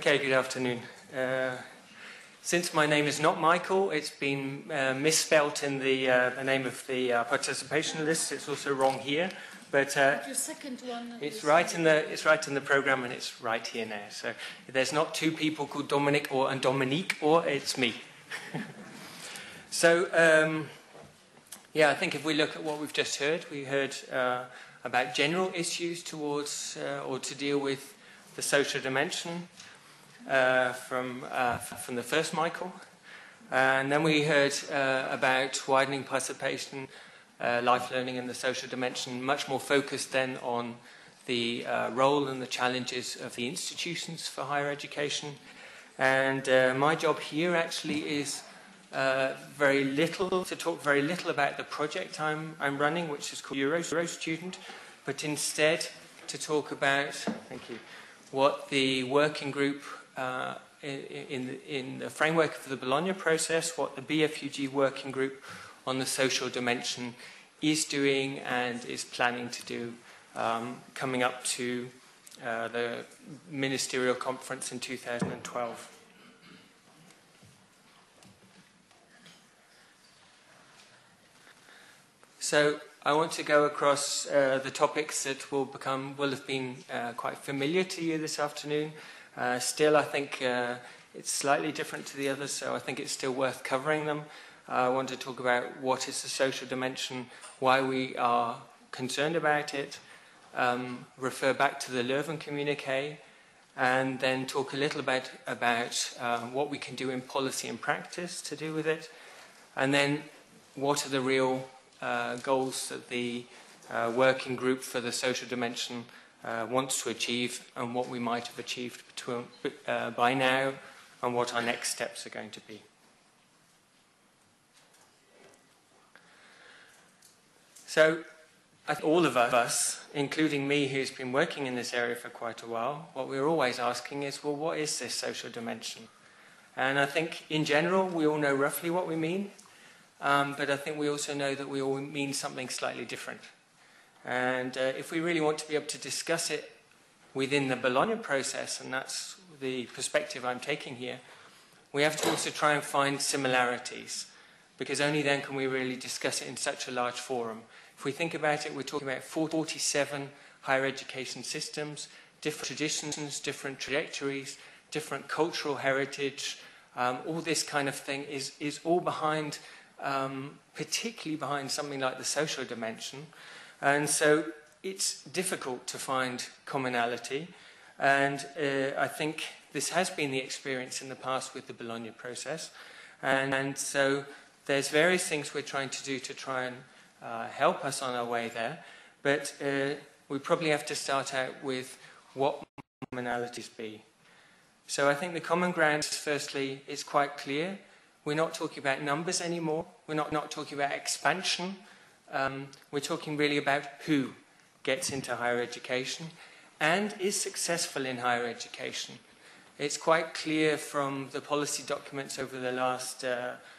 Okay, good afternoon. Since my name is not Michael, it's been misspelt in the name of the participation list. It's also wrong here, but your second one it's right in the program, and it's right here now. So there's not two people called Dominic and Dominique, or it's me. So yeah, I think if we look at what we've just heard, we heard about general issues towards or to deal with the social dimension. From the first Michael, and then we heard about widening participation, life learning and the social dimension, much more focused then on the role and the challenges of the institutions for higher education. And my job here actually is to talk very little about the project I'm running, which is called Euro Student, but instead to talk about, thank you, what the working group in the framework of the Bologna process, what the BFUG working group on the social dimension is doing and is planning to do coming up to the ministerial conference in 2012. So I want to go across the topics that will have been quite familiar to you this afternoon. Still, I think it's slightly different to the others, so I think it's still worth covering them. I want to talk about what is the social dimension, why we are concerned about it, refer back to the Leuven communiqué, and then talk a little bit about what we can do in policy and practice to do with it, and then what are the real goals that the working group for the social dimension wants to achieve, and what we might have achieved by now, and what our next steps are going to be. So I think all of us, including me who's been working in this area for quite a while, what we're always asking is, well, what is this social dimension? And I think in general we all know roughly what we mean, but I think we also know that we all mean something slightly different. And if we really want to be able to discuss it within the Bologna process, and that's the perspective I'm taking here, we have to also try and find similarities, because only then can we really discuss it in such a large forum. If we think about it, we're talking about 47 higher education systems, different traditions, different trajectories, different cultural heritage. All this kind of thing is all behind, particularly behind something like the social dimension. And so it's difficult to find commonality, and I think this has been the experience in the past with the Bologna process, and so there's various things we're trying to do to try and help us on our way there, but we probably have to start out with what commonalities be. So I think the common ground is, firstly, it's quite clear. We're not talking about numbers anymore. We're not talking about expansion. We're talking really about who gets into higher education and is successful in higher education. It's quite clear from the policy documents over the last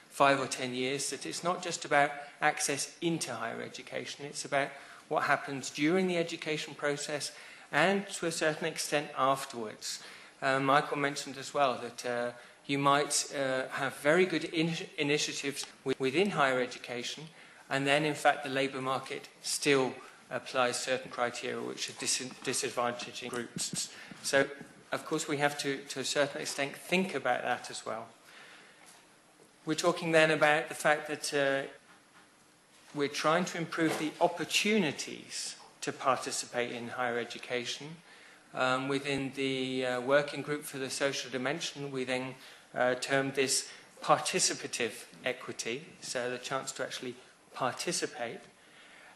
5 or 10 years that it's not just about access into higher education, it's about what happens during the education process and to a certain extent afterwards. Michael mentioned as well that you might have very good initiatives within higher education, and then, in fact, the labour market still applies certain criteria which are disadvantaging groups. So, of course, we have to a certain extent, think about that as well. We're talking then about the fact that we're trying to improve the opportunities to participate in higher education. Within the working group for the social dimension, we then termed this participative equity, so the chance to actually participate.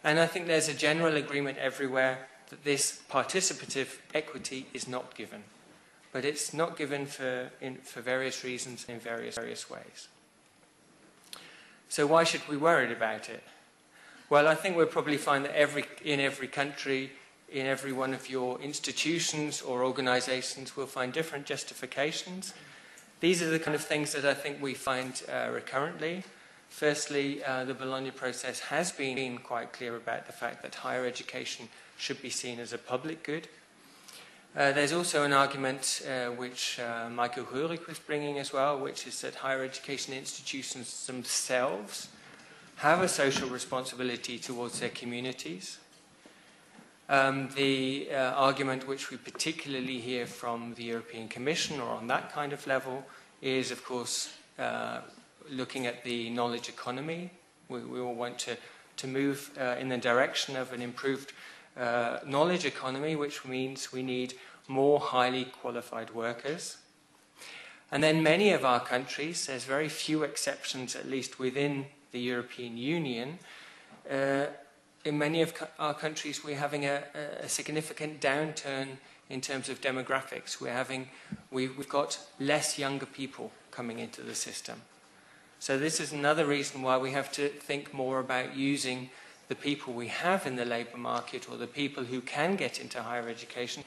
And I think there's a general agreement everywhere that this participative equity is not given. But it's not given for various reasons in various ways. So why should we worry about it? Well, I think we'll probably find that in every country, in every one of your institutions or organizations, we'll find different justifications. These are the kind of things that I think we find recurrently. Firstly, the Bologna process has been quite clear about the fact that higher education should be seen as a public good. There's also an argument which Michael Röhrig was bringing as well, which is that higher education institutions themselves have a social responsibility towards their communities. The argument which we particularly hear from the European Commission or on that kind of level is, of course, looking at the knowledge economy. We all want to move in the direction of an improved knowledge economy, which means we need more highly qualified workers. And then many of our countries, there's very few exceptions, at least within the European Union, in many of our countries we're having a significant downturn in terms of demographics. We've got less younger people coming into the system. So this is another reason why we have to think more about using the people we have in the labour market, or the people who can get into higher education,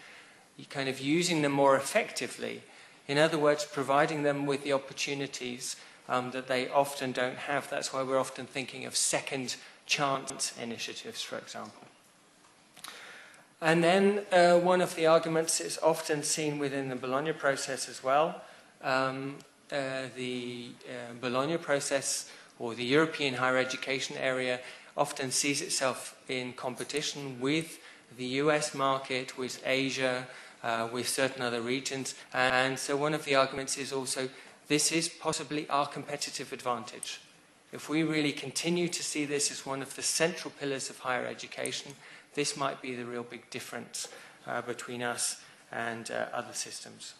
kind of using them more effectively. In other words, providing them with the opportunities that they often don't have. That's why we're often thinking of second chance initiatives, for example. And then one of the arguments is often seen within the Bologna process as well. The Bologna process, or the European higher education area, often sees itself in competition with the US market, with Asia, with certain other regions. And so one of the arguments is also, this is possibly our competitive advantage. If we really continue to see this as one of the central pillars of higher education, this might be the real big difference between us and other systems.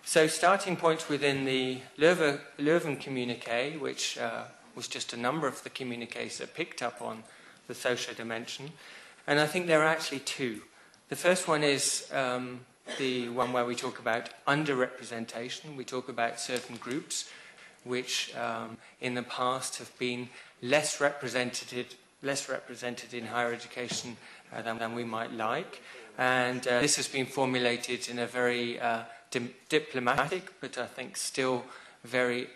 So starting points within the Leuven communiqué, which was just a number of the communiques that picked up on the social dimension. And I think there are actually two. The first one is the one where we talk about underrepresentation. We talk about certain groups which in the past have been less represented in higher education than we might like. And this has been formulated in a very diplomatic, but I think still very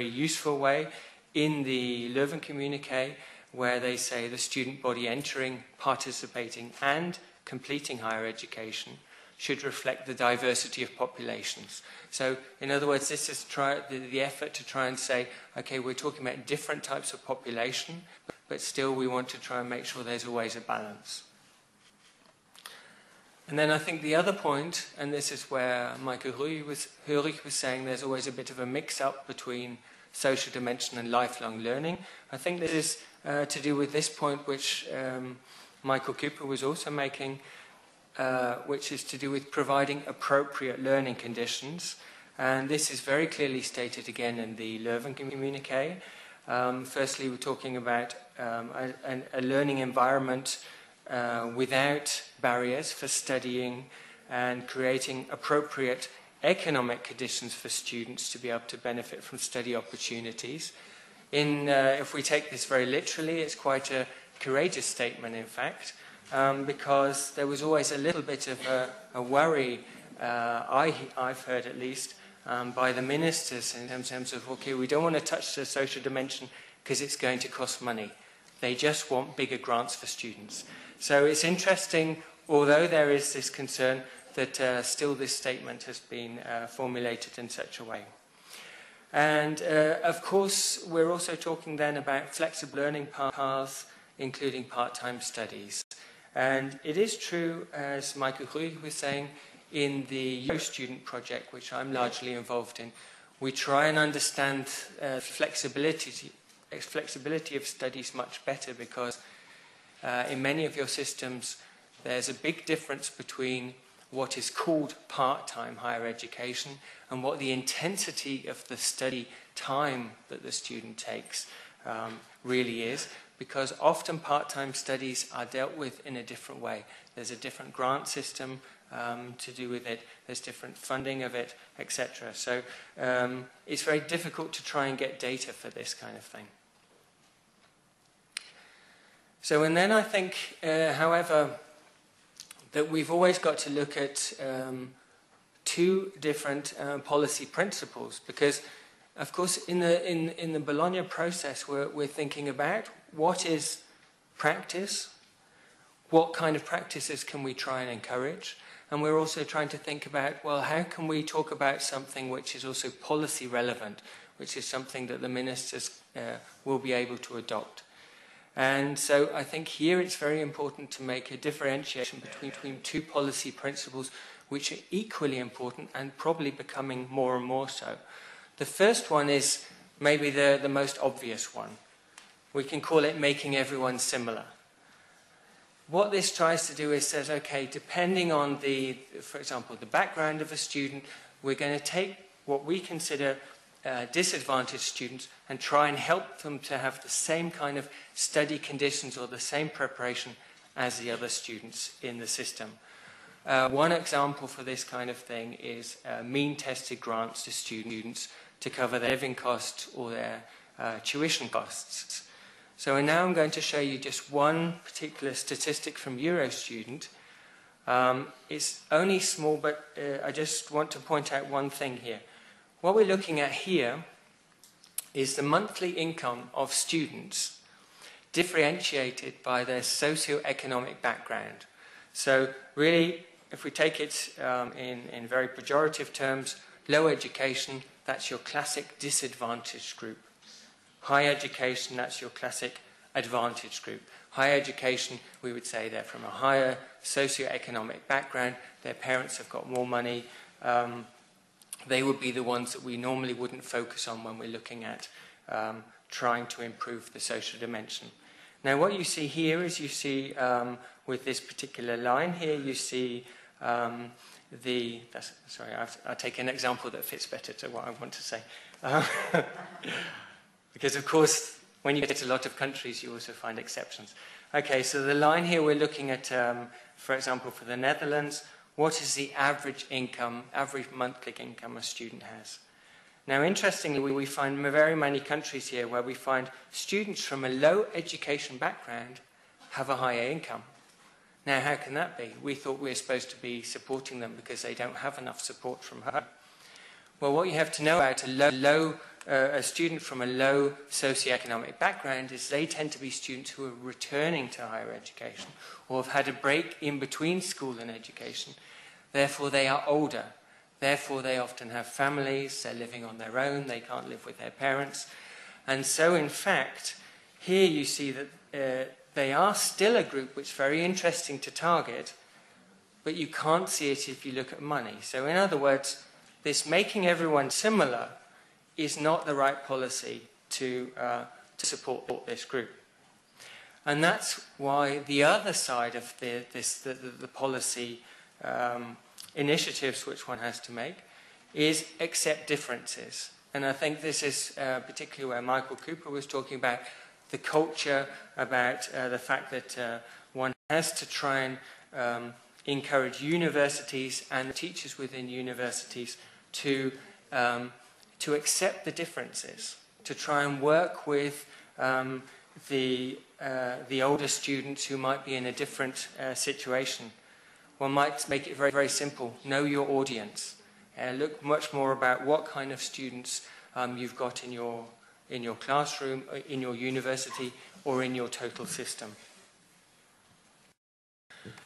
useful way in the Leuven communiqué, where they say the student body entering, participating and completing higher education should reflect the diversity of populations. So, in other words, this is the effort to try and say, okay, we're talking about different types of population, but still we want to try and make sure there's always a balance. And then I think the other point, and this is where Michael Röhrig was saying there's always a bit of a mix-up between social dimension and lifelong learning. I think this is to do with this point which Michael Cooper was also making, which is to do with providing appropriate learning conditions. And this is very clearly stated again in the Leuven communiqué. Firstly, we're talking about a learning environment without barriers for studying and creating appropriate economic conditions for students to be able to benefit from study opportunities. If we take this very literally, it's quite a courageous statement, in fact, because there was always a little bit of a worry, I've heard at least, by the ministers in terms of, okay, we don't want to touch the social dimension because it's going to cost money. They just want bigger grants for students. So it's interesting, although there is this concern, that still this statement has been formulated in such a way. And of course, we're also talking then about flexible learning paths, including part-time studies. And it is true, as Michael Röhrig was saying, in the Euro Student project, which I'm largely involved in, we try and understand flexibility of studies much better, because in many of your systems, there's a big difference between what is called part-time higher education and what the intensity of the study time that the student takes really is, because often part-time studies are dealt with in a different way. There's a different grant system to do with it, there's different funding of it, etc. So it's very difficult to try and get data for this kind of thing. So, and then I think, however, that we've always got to look at two different policy principles, because, of course, in the Bologna process, we're thinking about what is practice what kind of practices can we try and encourage? And we're also trying to think about, well, how can we talk about something which is also policy relevant, which is something that the ministers will be able to adopt. And so I think here it's very important to make a differentiation between two policy principles which are equally important and probably becoming more and more so. The first one is maybe the most obvious one. We can call it making everyone similar. What this tries to do is says, okay, depending on for example, the background of a student, we're going to take what we consider disadvantaged students and try and help them to have the same kind of study conditions or the same preparation as the other students in the system. One example for this kind of thing is mean-tested grants to students to cover their living costs or their tuition costs. So now I'm going to show you just one particular statistic from Eurostudent. It's only small, but I just want to point out one thing here. What we're looking at here is the monthly income of students differentiated by their socio-economic background. So really, if we take it in very pejorative terms, low education, that's your classic disadvantaged group. High education, that's your classic advantaged group. High education, we would say they're from a higher socio-economic background, their parents have got more money, they would be the ones that we normally wouldn't focus on when we're looking at trying to improve the social dimension. Now what you see here is you see with this particular line here, you see I'll take an example that fits better to what I want to say. Because of course, when you get to a lot of countries, you also find exceptions. Okay, so the line here we're looking at, for example, for the Netherlands, what is the average income, average monthly income a student has? Now, interestingly, we find very many countries here where we find students from a low education background have a higher income. Now, how can that be? We thought we were supposed to be supporting them because they don't have enough support from home. Well, what you have to know about a student from a low socioeconomic background is they tend to be students who are returning to higher education or have had a break in between school and education. Therefore, they are older. Therefore, they often have families, they're living on their own, they can't live with their parents. And so, in fact, here you see that they are still a group which is very interesting to target, but you can't see it if you look at money. So, in other words, this making everyone similar is not the right policy to support this group. And that's why the other side of the policy initiatives which one has to make is accept differences. And I think this is particularly where Michael Cooper was talking about the culture, about the fact that one has to try and encourage universities and teachers within universities to accept the differences, to try and work with the older students who might be in a different situation. One might make it very, very simple. Know your audience. Look much more about what kind of students you've got in your classroom, in your university, or in your total system.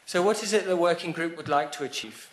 So what is it the working group would like to achieve?